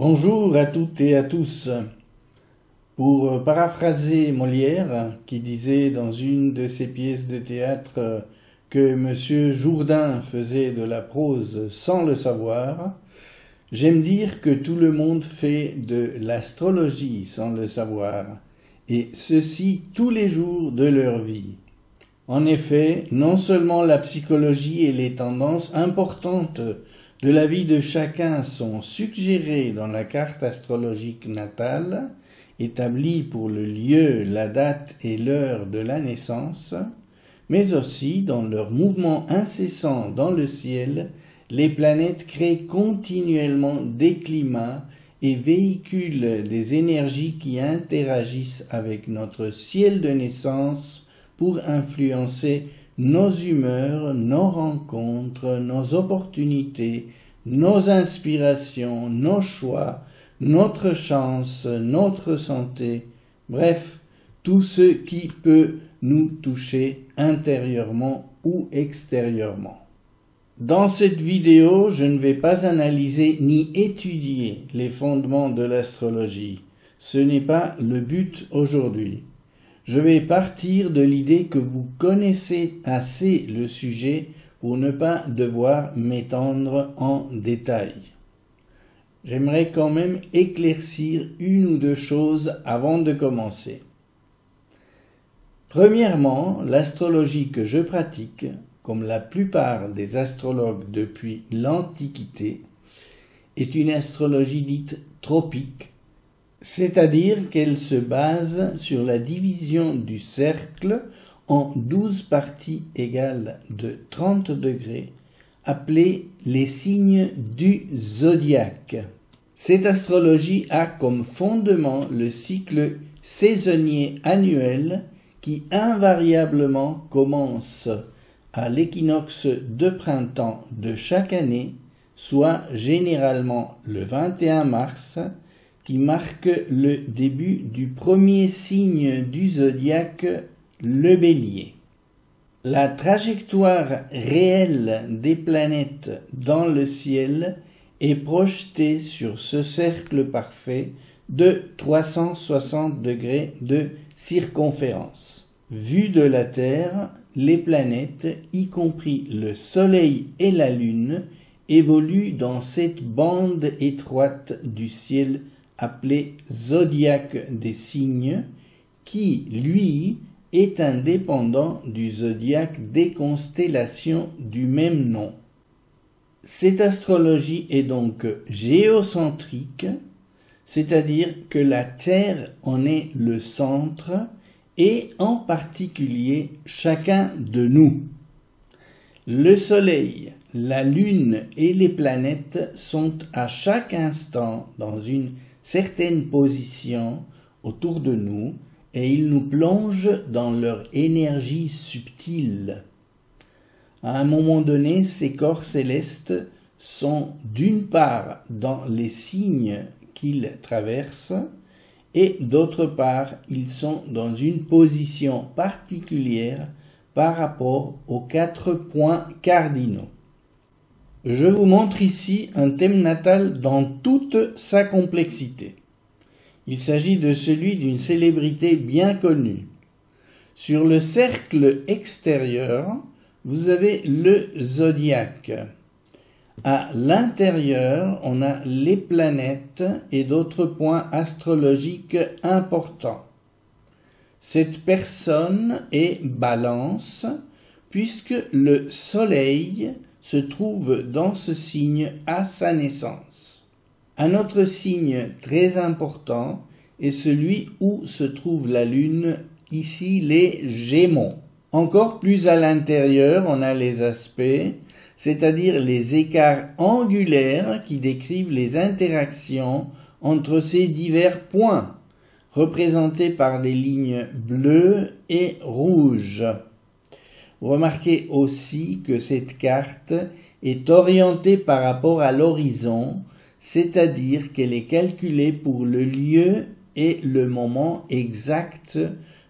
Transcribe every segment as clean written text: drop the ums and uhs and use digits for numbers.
Bonjour à toutes et à tous. Pour paraphraser Molière, qui disait dans une de ses pièces de théâtre que M. Jourdain faisait de la prose sans le savoir, j'aime dire que tout le monde fait de l'astrologie sans le savoir, et ceci tous les jours de leur vie. En effet, non seulement la psychologie et les tendances importantes de la vie de chacun sont suggérées dans la carte astrologique natale, établie pour le lieu, la date et l'heure de la naissance, mais aussi dans leur mouvement incessant dans le ciel, les planètes créent continuellement des climats et véhiculent des énergies qui interagissent avec notre ciel de naissance pour influencer nos humeurs, nos rencontres, nos opportunités, nos inspirations, nos choix, notre chance, notre santé, bref, tout ce qui peut nous toucher intérieurement ou extérieurement. Dans cette vidéo, je ne vais pas analyser ni étudier les fondements de l'astrologie. Ce n'est pas le but aujourd'hui. Je vais partir de l'idée que vous connaissez assez le sujet pour ne pas devoir m'étendre en détail. J'aimerais quand même éclaircir une ou deux choses avant de commencer. Premièrement, l'astrologie que je pratique, comme la plupart des astrologues depuis l'Antiquité, est une astrologie dite tropique, c'est-à-dire qu'elle se base sur la division du cercle en 12 parties égales de 30 degrés, appelées les signes du zodiaque. Cette astrologie a comme fondement le cycle saisonnier annuel qui invariablement commence à l'équinoxe de printemps de chaque année, soit généralement le 21 mars, qui marque le début du premier signe du zodiaque, le Bélier. La trajectoire réelle des planètes dans le ciel est projetée sur ce cercle parfait de 360 degrés de circonférence. Vu de la Terre, les planètes, y compris le Soleil et la Lune, évoluent dans cette bande étroite du ciel appelé zodiaque des signes, qui, lui, est indépendant du zodiaque des constellations du même nom. Cette astrologie est donc géocentrique, c'est-à-dire que la Terre en est le centre, et en particulier chacun de nous. Le Soleil, la Lune et les planètes sont à chaque instant dans une certaine position autour de nous et ils nous plongent dans leur énergie subtile. À un moment donné, ces corps célestes sont d'une part dans les signes qu'ils traversent et d'autre part, ils sont dans une position particulière par rapport aux 4 points cardinaux. Je vous montre ici un thème natal dans toute sa complexité. Il s'agit de celui d'une célébrité bien connue. Sur le cercle extérieur, vous avez le zodiaque. À l'intérieur, on a les planètes et d'autres points astrologiques importants. Cette personne est Balance, puisque le Soleil se trouve dans ce signe à sa naissance. Un autre signe très important est celui où se trouve la Lune, ici les Gémeaux. Encore plus à l'intérieur, on a les aspects, c'est-à-dire les écarts angulaires qui décrivent les interactions entre ces divers points, représentés par des lignes bleues et rouges. Remarquez aussi que cette carte est orientée par rapport à l'horizon, c'est-à-dire qu'elle est calculée pour le lieu et le moment exact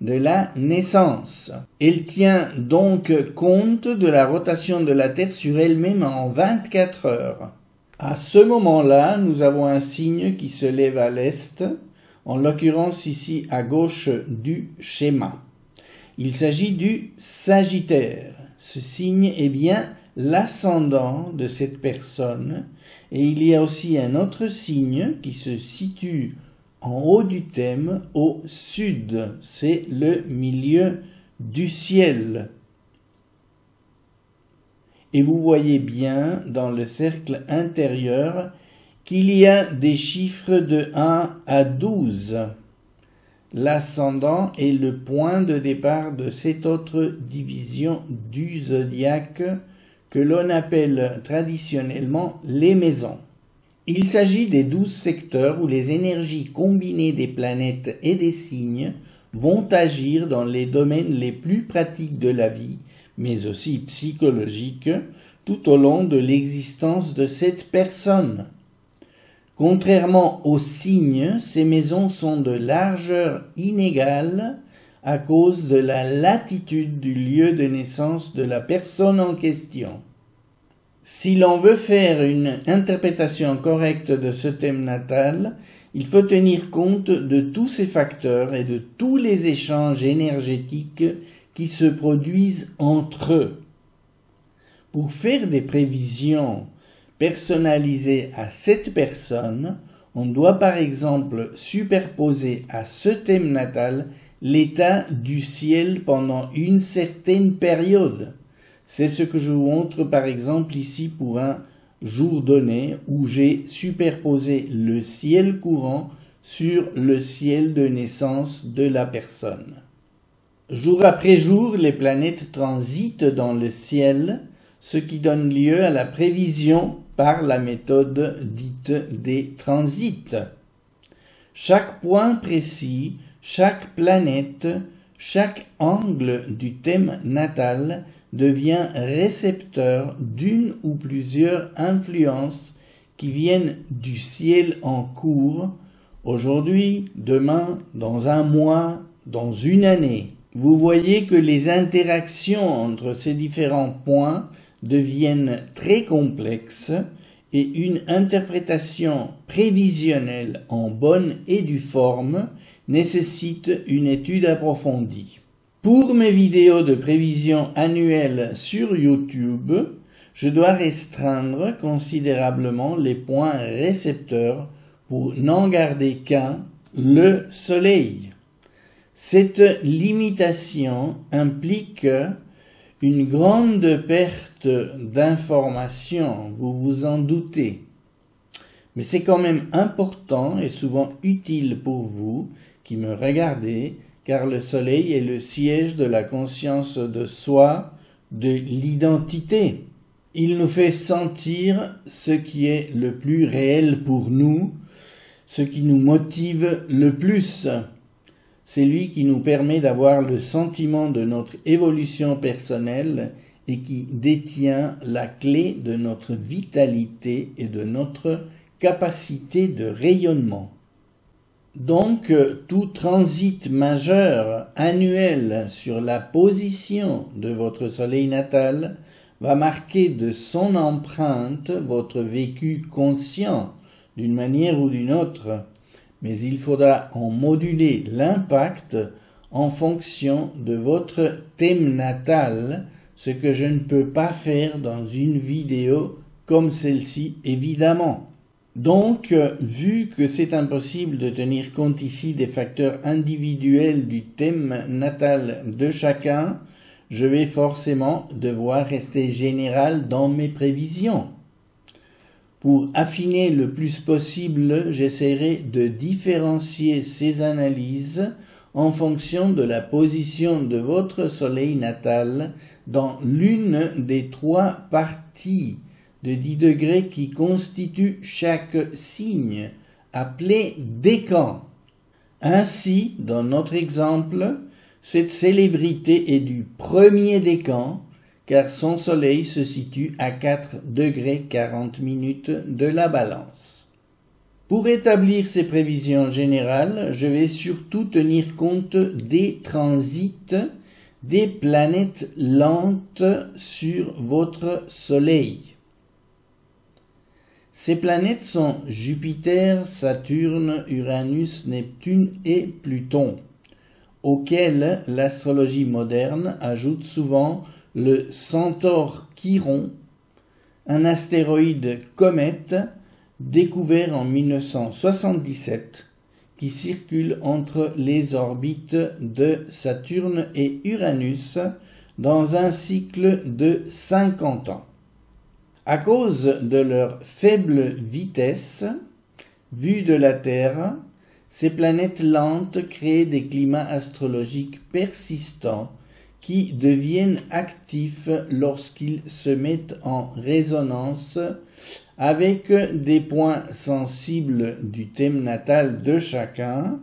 de la naissance. Elle tient donc compte de la rotation de la Terre sur elle-même en 24 heures. À ce moment-là, nous avons un signe qui se lève à l'est, en l'occurrence ici à gauche du schéma. Il s'agit du Sagittaire. Ce signe est bien l'ascendant de cette personne, et il y a aussi un autre signe qui se situe en haut du thème au sud, c'est le milieu du ciel. Et vous voyez bien dans le cercle intérieur qu'il y a des chiffres de 1 à 12. L'ascendant est le point de départ de cette autre division du zodiaque que l'on appelle traditionnellement les maisons. Il s'agit des 12 secteurs où les énergies combinées des planètes et des signes vont agir dans les domaines les plus pratiques de la vie, mais aussi psychologiques, tout au long de l'existence de cette personne. Contrairement aux signes, ces maisons sont de largeur inégale à cause de la latitude du lieu de naissance de la personne en question. Si l'on veut faire une interprétation correcte de ce thème natal, il faut tenir compte de tous ces facteurs et de tous les échanges énergétiques qui se produisent entre eux. Pour faire des prévisions personnalisées à cette personne, on doit par exemple superposer à ce thème natal l'état du ciel pendant une certaine période. C'est ce que je vous montre par exemple ici pour un jour donné où j'ai superposé le ciel courant sur le ciel de naissance de la personne. Jour après jour, les planètes transitent dans le ciel, ce qui donne lieu à la prévision par la méthode dite des transits. Chaque point précis, chaque planète, chaque angle du thème natal devient récepteur d'une ou plusieurs influences qui viennent du ciel en cours, aujourd'hui, demain, dans un mois, dans une année. Vous voyez que les interactions entre ces différents points deviennent très complexes et une interprétation prévisionnelle en bonne et due forme nécessite une étude approfondie. Pour mes vidéos de prévision annuelle sur YouTube, je dois restreindre considérablement les points récepteurs pour n'en garder qu'un, le Soleil. Cette limitation implique une grande perte d'informations, vous vous en doutez. Mais c'est quand même important et souvent utile pour vous qui me regardez, car le Soleil est le siège de la conscience de soi, de l'identité. Il nous fait sentir ce qui est le plus réel pour nous, ce qui nous motive le plus. C'est lui qui nous permet d'avoir le sentiment de notre évolution personnelle et qui détient la clé de notre vitalité et de notre capacité de rayonnement. Donc, tout transit majeur annuel sur la position de votre soleil natal va marquer de son empreinte votre vécu conscient d'une manière ou d'une autre, mais il faudra en moduler l'impact en fonction de votre thème natal, ce que je ne peux pas faire dans une vidéo comme celle-ci, évidemment. Donc, vu que c'est impossible de tenir compte ici des facteurs individuels du thème natal de chacun, je vais forcément devoir rester général dans mes prévisions. Pour affiner le plus possible, j'essaierai de différencier ces analyses en fonction de la position de votre soleil natal dans l'une des 3 parties de 10 degrés qui constituent chaque signe, appelé décan. Ainsi, dans notre exemple, cette célébrité est du premier décan, car son soleil se situe à 4 degrés 40 minutes de la balance. Pour établir ces prévisions générales, je vais surtout tenir compte des transits des planètes lentes sur votre soleil. Ces planètes sont Jupiter, Saturne, Uranus, Neptune et Pluton, auxquels l'astrologie moderne ajoute souvent le centaure Chiron, un astéroïde comète découvert en 1977 qui circule entre les orbites de Saturne et Uranus dans un cycle de 50 ans. À cause de leur faible vitesse, vue de la Terre, ces planètes lentes créent des climats astrologiques persistants qui deviennent actifs lorsqu'ils se mettent en résonance avec des points sensibles du thème natal de chacun,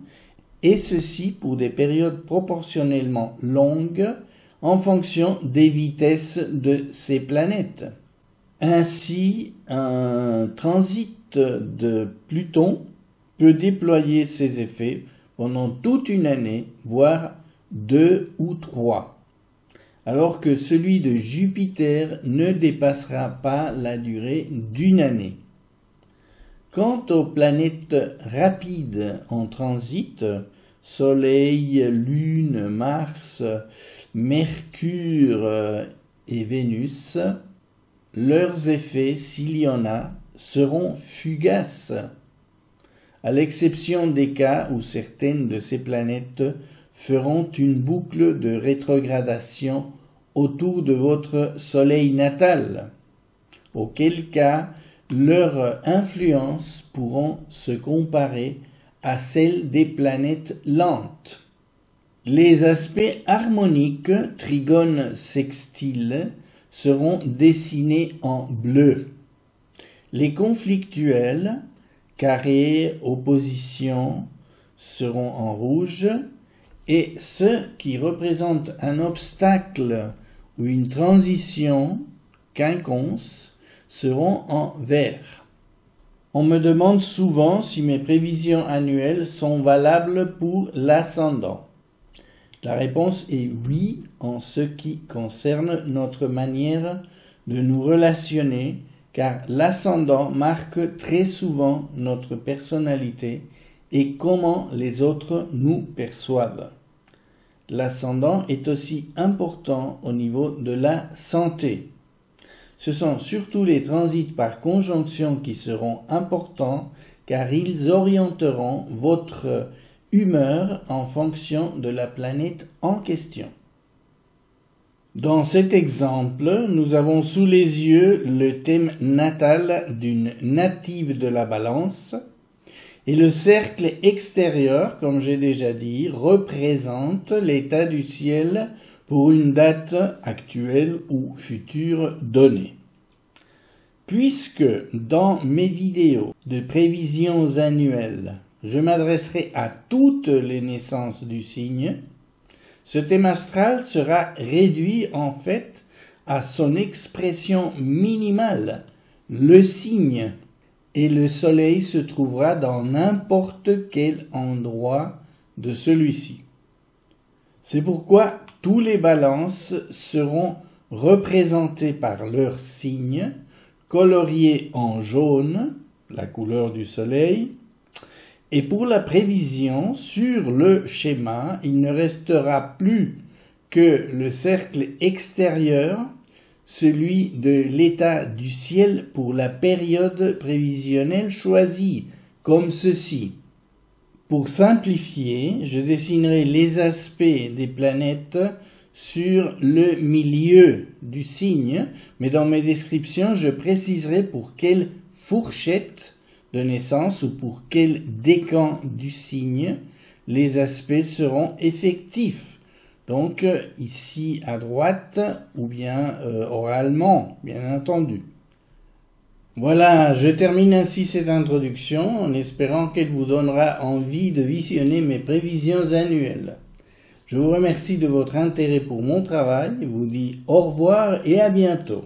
et ceci pour des périodes proportionnellement longues en fonction des vitesses de ces planètes. Ainsi, un transit de Pluton peut déployer ses effets pendant toute une année, voire 2 ou 3, alors que celui de Jupiter ne dépassera pas la durée d'une année. Quant aux planètes rapides en transit, Soleil, Lune, Mars, Mercure et Vénus, leurs effets, s'il y en a, seront fugaces, à l'exception des cas où certaines de ces planètes feront une boucle de rétrogradation autour de votre Soleil natal, auquel cas leurs influences pourront se comparer à celles des planètes lentes. Les aspects harmoniques, trigones sextiles, seront dessinés en bleu. Les conflictuels, carrés, oppositions, seront en rouge, et ceux qui représentent un obstacle ou une transition, quinconce, seront en vert. On me demande souvent si mes prévisions annuelles sont valables pour l'ascendant. La réponse est oui en ce qui concerne notre manière de nous relationner, car l'ascendant marque très souvent notre personnalité et comment les autres nous perçoivent. L'ascendant est aussi important au niveau de la santé. Ce sont surtout les transits par conjonction qui seront importants, car ils orienteront votre humeur en fonction de la planète en question. Dans cet exemple, nous avons sous les yeux le thème natal d'une native de la Balance, et le cercle extérieur, comme j'ai déjà dit, représente l'état du ciel pour une date actuelle ou future donnée. Puisque dans mes vidéos de prévisions annuelles, je m'adresserai à toutes les naissances du signe, ce thème astral sera réduit en fait à son expression minimale, le signe, et le soleil se trouvera dans n'importe quel endroit de celui-ci. C'est pourquoi tous les balances seront représentés par leur signe, coloriés en jaune, la couleur du soleil, et pour la prévision, sur le schéma, il ne restera plus que le cercle extérieur, celui de l'état du ciel pour la période prévisionnelle choisie, comme ceci. Pour simplifier, je dessinerai les aspects des planètes sur le milieu du signe, mais dans mes descriptions, je préciserai pour quelle fourchette de naissance ou pour quel décan du signe les aspects seront effectifs. Donc ici à droite ou bien oralement, bien entendu. Voilà, je termine ainsi cette introduction en espérant qu'elle vous donnera envie de visionner mes prévisions annuelles. Je vous remercie de votre intérêt pour mon travail, vous dis au revoir et à bientôt.